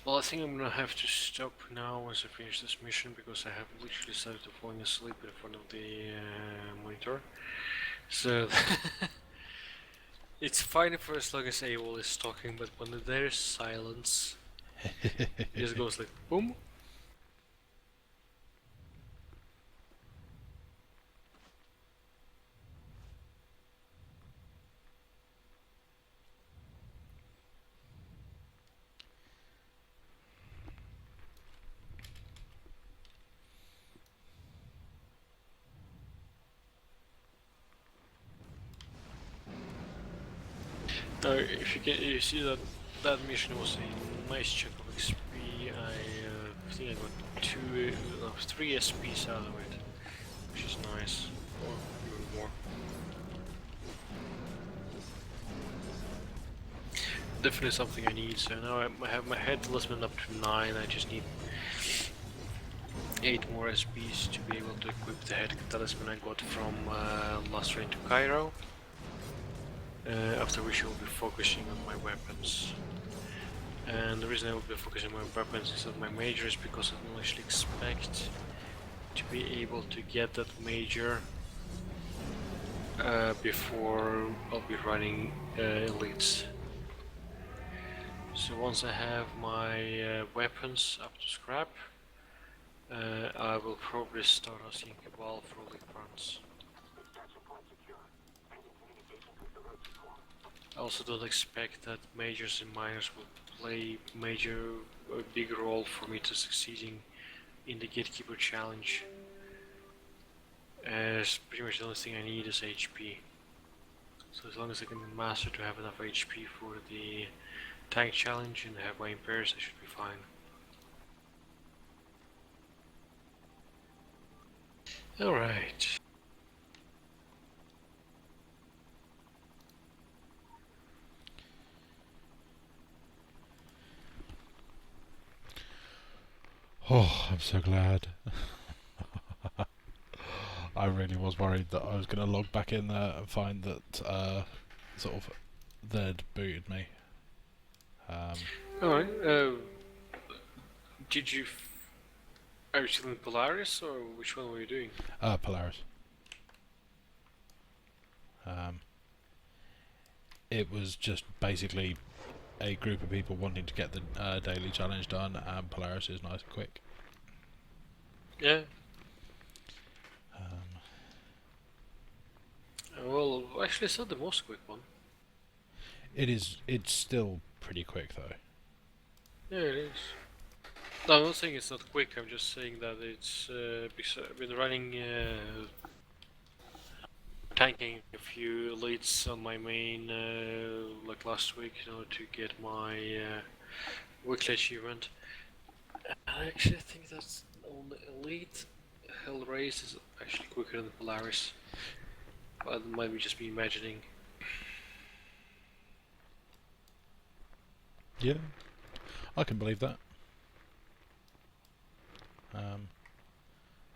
Well, I think I'm gonna have to stop now once I finish this mission because I have literally started falling asleep in front of the monitor. So it's fine for as long as AWOL is talking, but when there's silence, it just goes like boom. Now, if you see that that mission was a nice chunk of XP. I think I got three SPs out of it, which is nice, or even more. Definitely something I need. So now I have my head talisman up to 9. I just need 8 more SPs to be able to equip the head talisman I got from last train to Cairo. After which I will be focusing on my weapons. And the reason I will be focusing on my weapons instead of my major is because I don't actually expect to be able to get that major before I'll be running elites. So once I have my weapons up to scrap, I will probably start asking Cabal for elite runs. I also don't expect that majors and minors will play a big role for me to succeeding in the Gatekeeper challenge. As pretty much the only thing I need is HP. So as long as I can master to have enough HP for the tank challenge and have my impairs, I should be fine. Alright. Oh, I'm so glad. I really was worried that I was going to log back in there and find that sort of they'd booted me. Alright, did you... Are you still in Polaris, or which one were you doing? Polaris. It was just basically a group of people wanting to get the daily challenge done, and Polaris is nice and quick. Yeah. Well, actually it's not the most quick one. It's still pretty quick though. Yeah, it is. No, I'm not saying it's not quick, I'm just saying that it's because I've been running tanking a few elites on my main like last week in order to get my weekly achievement. And I actually think that's on the elite Hellraise is actually quicker than Polaris. But it might be just me imagining. Yeah, I can believe that.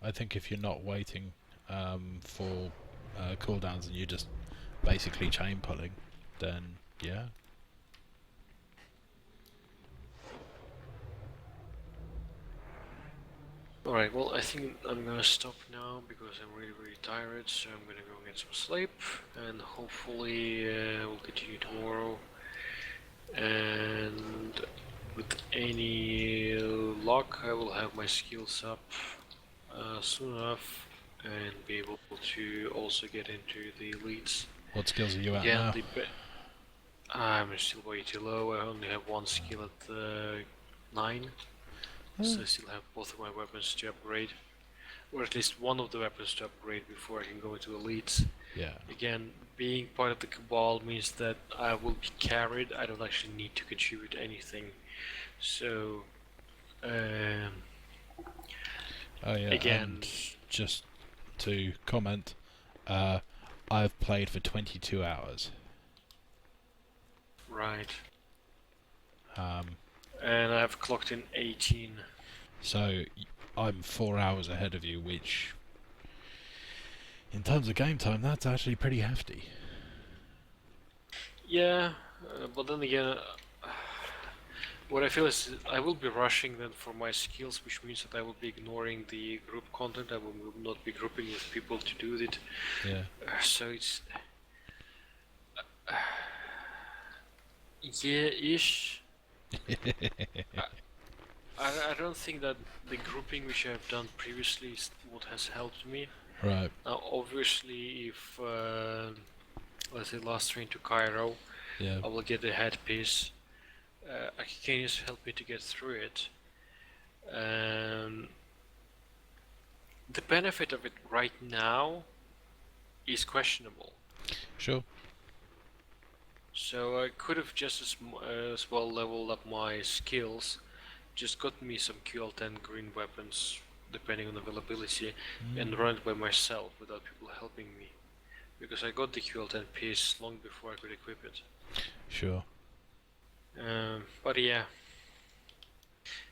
I think if you're not waiting for cooldowns and you're just basically chain pulling, then yeah. Alright, well I think I'm gonna stop now because I'm really tired, so I'm gonna go get some sleep and hopefully we'll continue tomorrow. And with any luck I will have my skills up soon enough and be able to also get into the elites. What skills are you at Again, now? I'm still way too low. I only have one skill at 9, so I still have both of my weapons to upgrade, or at least one of the weapons to upgrade before I can go into elites. Yeah. Again, being part of the Cabal means that I will be carried. I don't actually need to contribute anything. So, Oh yeah. again, And just to comment, I've played for 22 hours. right. And I've clocked in 18. So I'm 4 hours ahead of you, which, in terms of game time, that's actually pretty hefty. Yeah, but then again, what I feel is I will be rushing then for my skills, which means that I will be ignoring the group content. I will not be grouping with people to do it. Yeah. So it's yeah ish. I don't think that the grouping which I have done previously is what has helped me. Right. Now, obviously, if let's say last train to Cairo, Yeah. I will get the headpiece. Can just help me to get through it. Um, the benefit of it right now is questionable. Sure. So I could have just as well leveled up my skills, just got me some QL10 green weapons, depending on availability, and run it by myself without people helping me. Because I got the QL10 piece long before I could equip it. Sure. But yeah.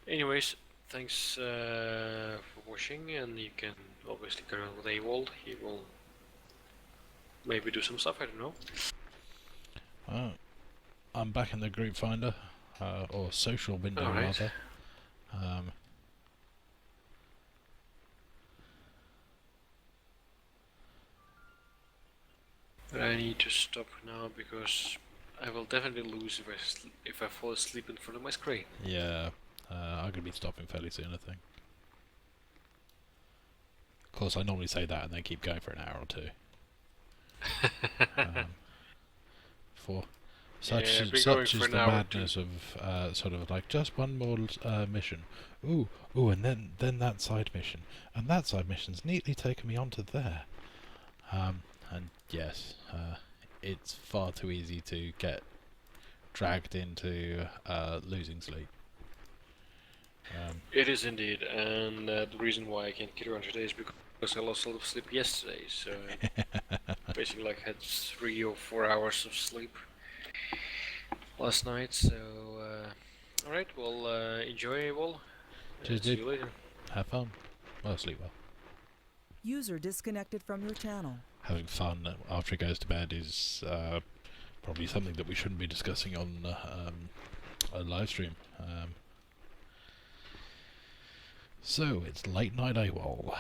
Anyways, thanks for watching, and you can obviously carry on with Avold. He will maybe do some stuff, I don't know. I'm back in the group finder, or social window rather. But I need to stop now because I will definitely lose if I fall asleep in front of my screen. Yeah. I'm gonna be stopping fairly soon, I think. Of course, I normally say that and then keep going for an hour or two. For such is the madness of sort of like just one more mission. Ooh, and then that side mission, and that side mission's neatly taken me onto there. And yes, it's far too easy to get dragged into losing sleep. It is indeed, and the reason why I can't get around today is because I lost a lot of sleep yesterday, so basically like had 3 or 4 hours of sleep last night, so alright, well enjoy all, Cheers, see dude. you later. Have fun. Well, sleep well. User disconnected from your channel. Having fun after it goes to bed is probably something that we shouldn't be discussing on a live stream. So, it's late night AWOL.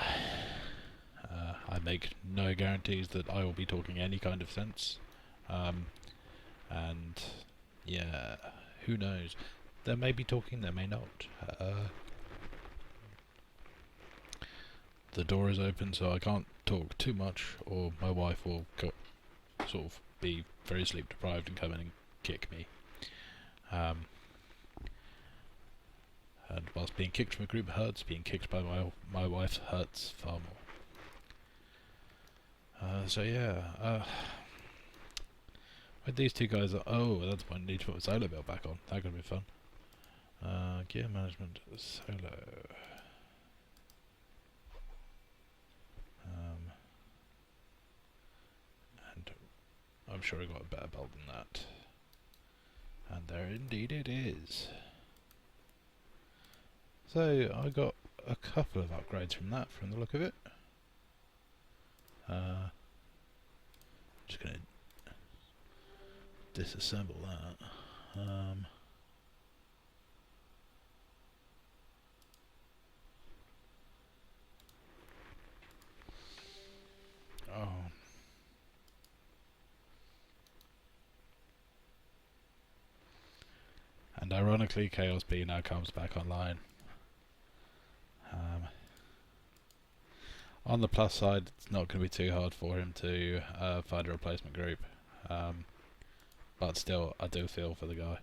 I make no guarantees that I will be talking any kind of sense. And, yeah, who knows? There may be talking, there may not. The door is open, so I can't talk too much, or my wife will sort of be very sleep deprived and come in and kick me. And whilst being kicked from a group hurts, being kicked by my wife hurts far more. So yeah, with these two guys, oh, that's why I need to put a solo build back on. That's gonna be fun. Gear management solo. And I'm sure I got a better build than that. And there indeed it is. So I got a couple of upgrades from that, from the look of it. Just gonna disassemble that. Oh. And ironically, Chaos B now comes back online. On the plus side, it's not going to be too hard for him to find a replacement group. But still, I do feel for the guy.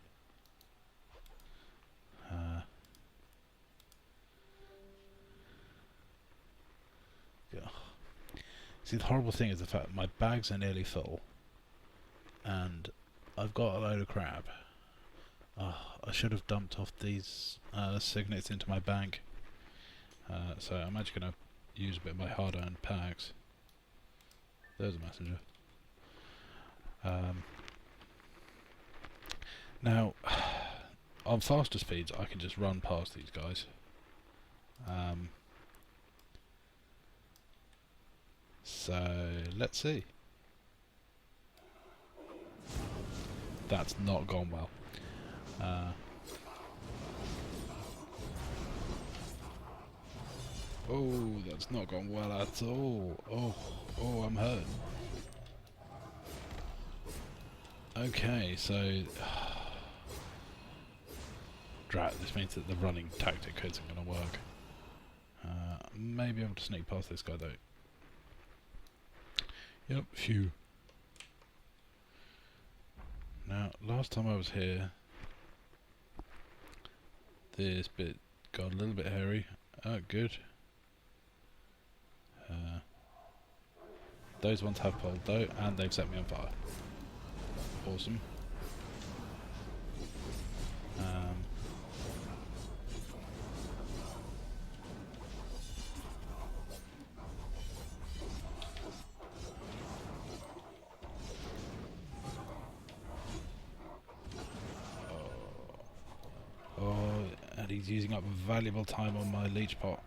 See, the horrible thing is the fact that my bags are nearly full. And I've got a load of crap. I should have dumped off these signets into my bank. So I'm actually going to use a bit of my hard-earned packs. There's a messenger. Now, on faster speeds, I can just run past these guys. So, let's see. That's not gone well. Oh, that's not gone well at all. Oh, I'm hurt. Okay, so... Drat, this means that the running tactic isn't going to work. Maybe I'm able to sneak past this guy though. Yep, phew. Now, last time I was here, this bit got a little bit hairy. Oh, good. Those ones have pulled though, and they've set me on fire. Awesome. Oh, and he's using up valuable time on my leech pot.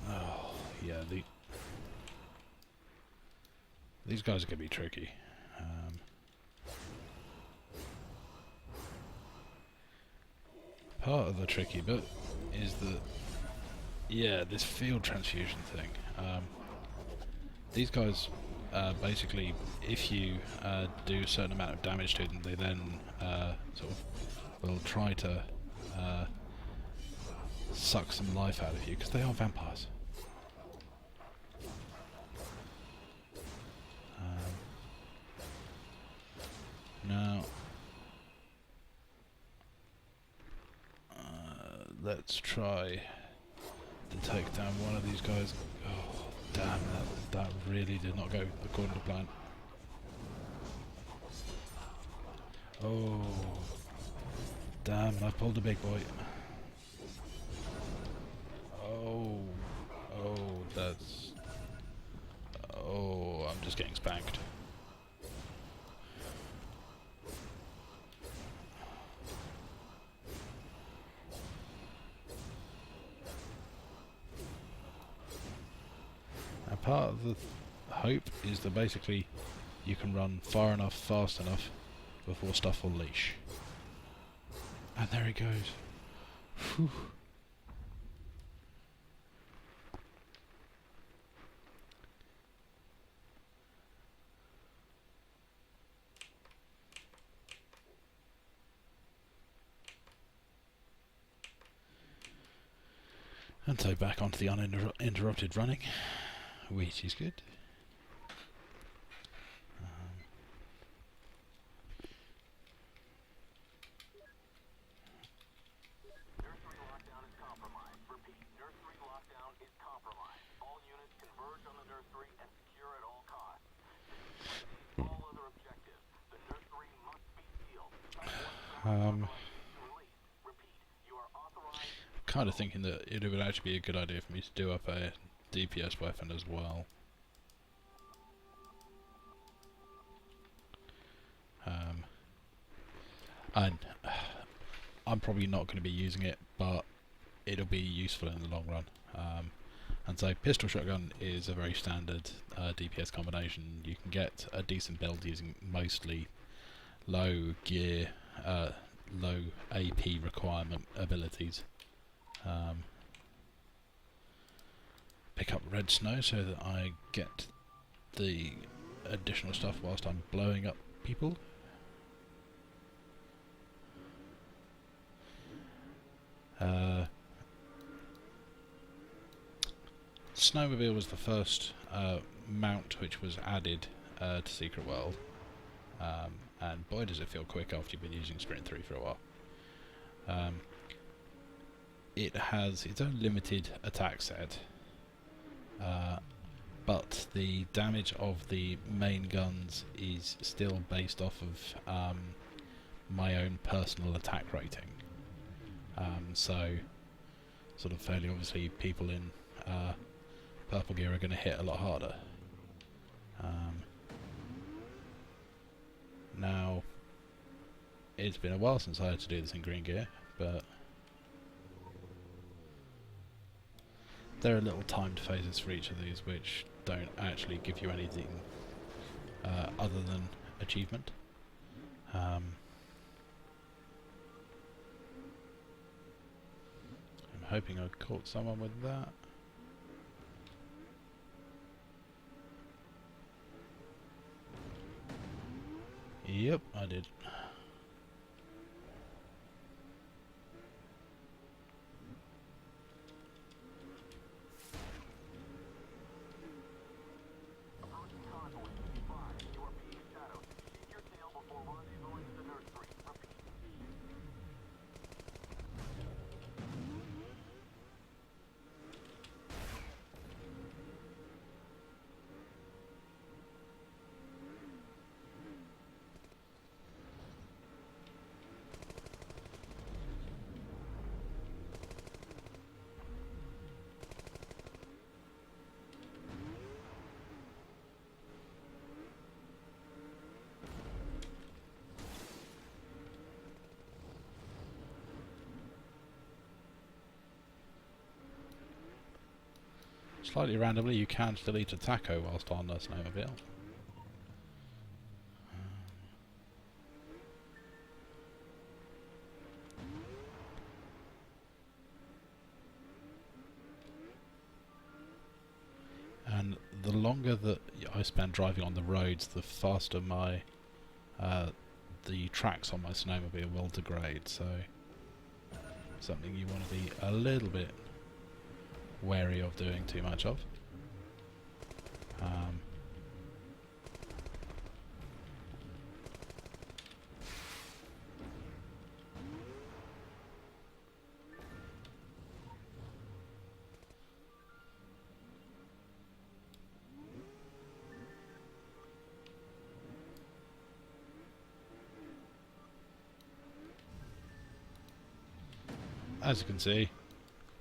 Oh, yeah, these guys are going to be tricky. Part of the tricky bit is that, yeah, this field transfusion thing. These guys, basically, if you do a certain amount of damage to them, they then sort of will try to suck some life out of you, because they are vampires. Now, let's try to take down one of these guys. Oh, damn, that really did not go according to plan. Oh, damn, I pulled a big boy. Oh, that's... Oh, I'm just getting spanked. Now, part of the hope is that basically you can run far enough, fast enough before stuff will leash. And there he goes. Whew. And so back onto the uninterrupted running, which is good. Nursery lockdown is compromised. Repeat, nursery lockdown is compromised. All units converge on the nursery and secure at all costs. All other objectives. The nursery must be sealed. Repeat, you are authorized. Kind of thinking that it would actually be a good idea for me to do up a DPS weapon as well. And I'm probably not going to be using it, but it'll be useful in the long run. And so pistol shotgun is a very standard DPS combination. You can get a decent build using mostly low gear, low AP requirement abilities. Pick up red snow so that I get the additional stuff whilst I'm blowing up people. Snowmobile was the first mount which was added to Secret World, and boy does it feel quick after you've been using Sprint 3 for a while. It has its own limited attack set, but the damage of the main guns is still based off of my own personal attack rating. So, sort of fairly obviously, people in purple gear are going to hit a lot harder. Now, it's been a while since I had to do this in green gear, but there are little timed phases for each of these which don't actually give you anything other than achievement. hoping I caught someone with that. Yep, I did. Approaching convoy. Be advised, you are being shadowed. Keep your tail before rendezvousing the nursery. Repeat. Slightly randomly, you can still eat a taco whilst on a snowmobile. And the longer that I spend driving on the roads, the faster my the tracks on my snowmobile will degrade. So something you want to be a little bit wary of doing too much of. As you can see,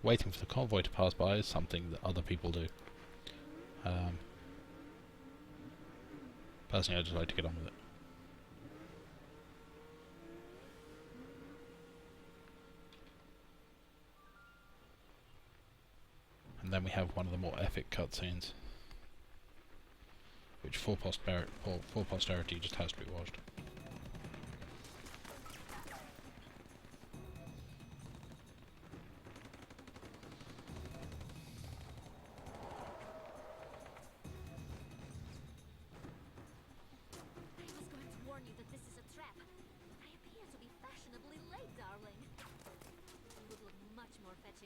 waiting for the convoy to pass by is something that other people do. Personally, I just like to get on with it. And then we have one of the more epic cutscenes, which for posterity just has to be watched.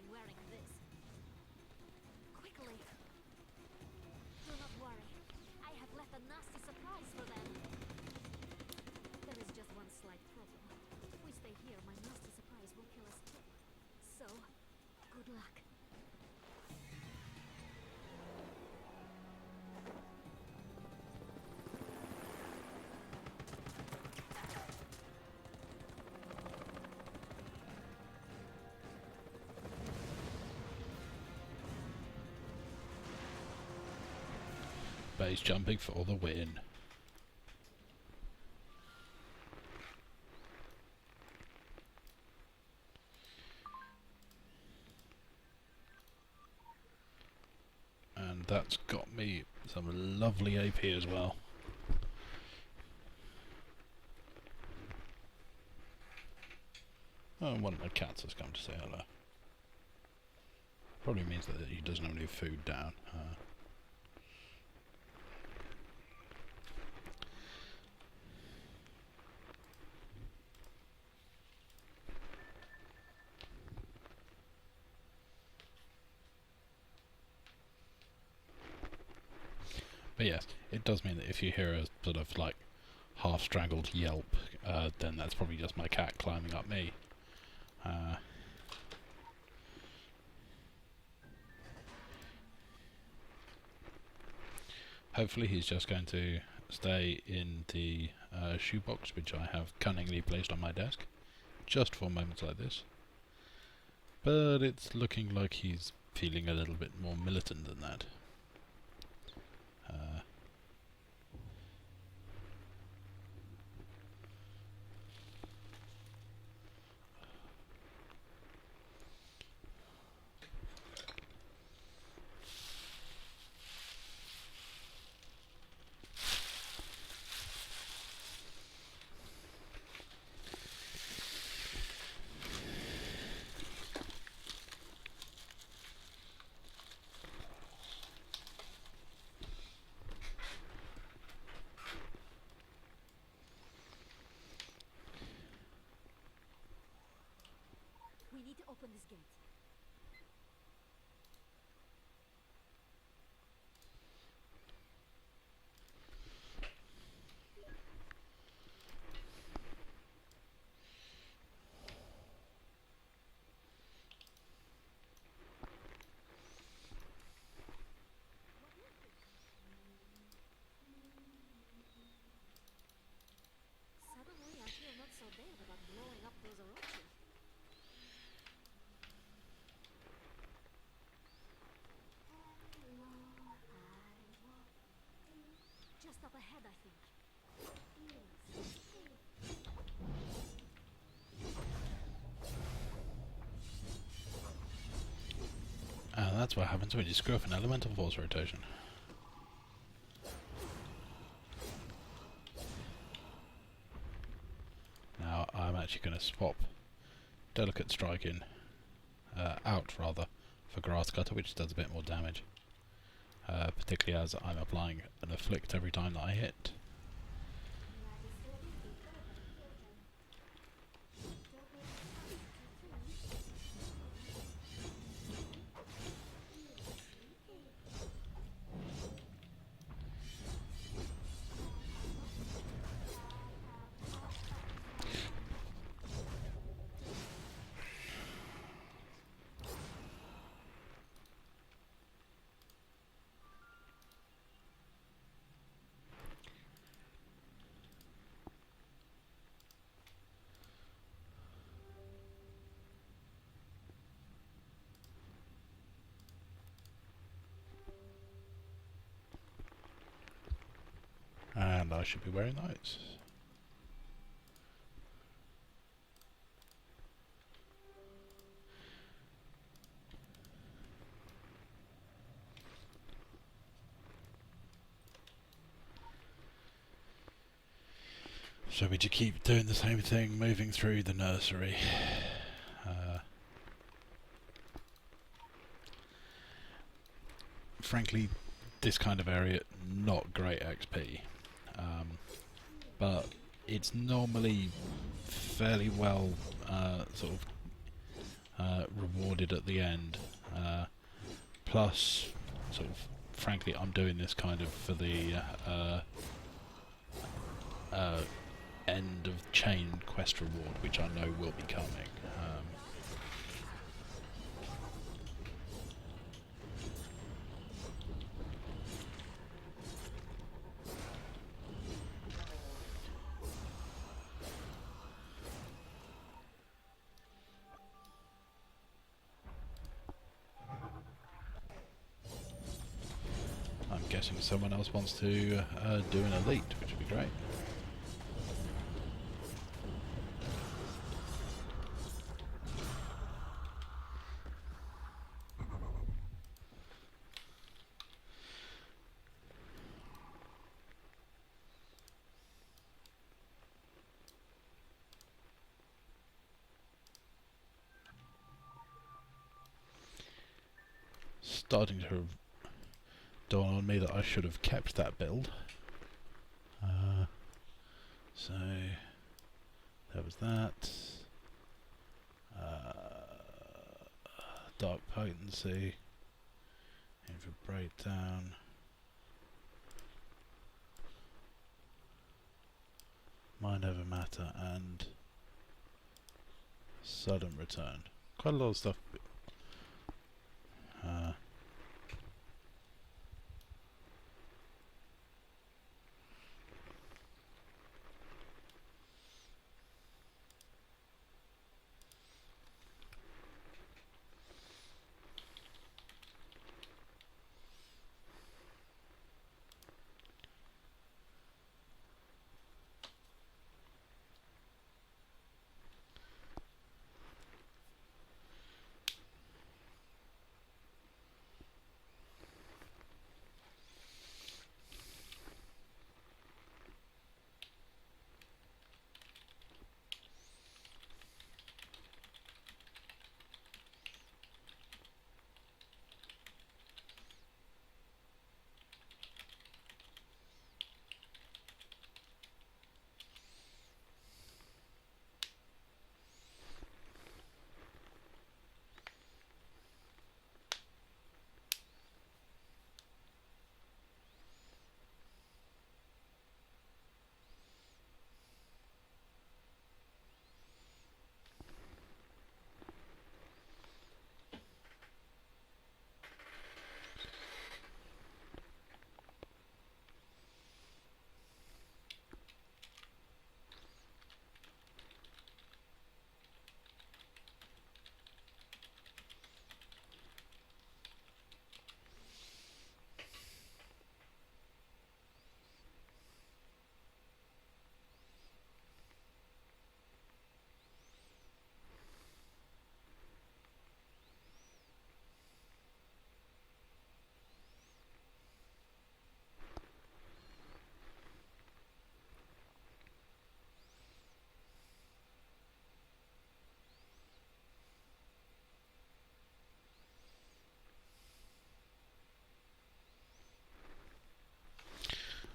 Wearing this. Quickly. Do not worry. I have left a nasty surprise for them. There is just one slight problem. If we stay here, my nasty surprise will kill us too. So, good luck. Base jumping for the win. And that's got me some lovely AP as well. Oh, one of my cats has come to say hello. Probably means that he doesn't have any food down. But yes, it does mean that if you hear a sort of like half-strangled yelp, then that's probably just my cat climbing up me. Hopefully he's just going to stay in the shoebox, which I have cunningly placed on my desk, just for moments like this. But it's looking like he's feeling a little bit more militant than that. That's what happens when you screw up an elemental force rotation. Now I'm actually going to swap Delicate Striking out rather for Grass Cutter, which does a bit more damage. Particularly as I'm applying an Afflict every time that I hit. And I should be wearing those. So we just keep doing the same thing, moving through the nursery. Frankly, this kind of area, not great XP. But it's normally fairly well sort of rewarded at the end. Plus, sort of, frankly, I'm doing this kind of for the end of chain quest reward, which I know will be coming. I'm guessing someone else wants to do an elite, which would be great. Starting to dawn on me that I should have kept that build. So there was that. Dark Potency. In for Breakdown. Mind Over Matter and Sudden Return. Quite a lot of stuff.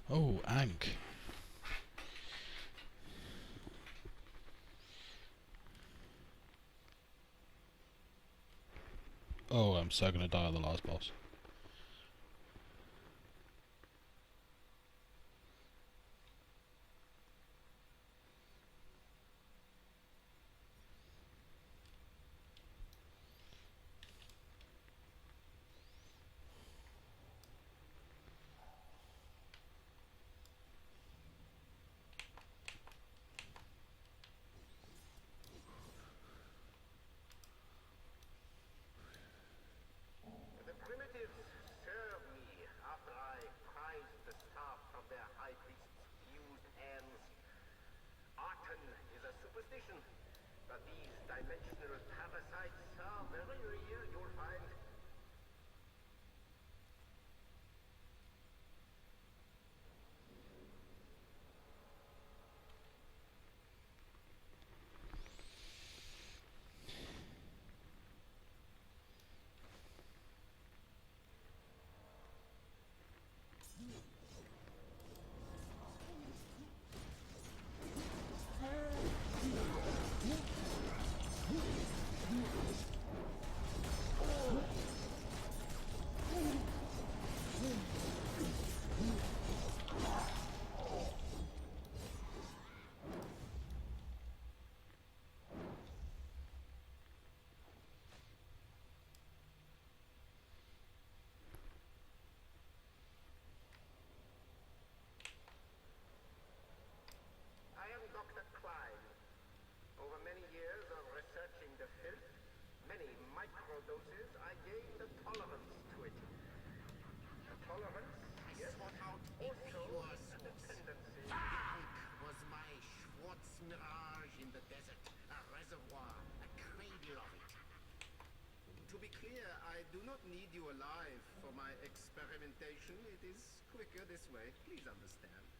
Oh, Ankh. Oh, I'm so gonna die on the last boss. The primitives serve me after I prized the staff from their high priest's fused hands. Arton is a superstition, but these dimensional parasites are very real, you'll find. I am Dr. Klein. Over many years of researching the filth, many microdoses, I gained a tolerance to it. A tolerance, yes, also a dependency. Was my Schwartz mirage in the desert, a reservoir, a cradle of it. To be clear, I do not need you alive for my experimentation. It is quicker this way. Please understand.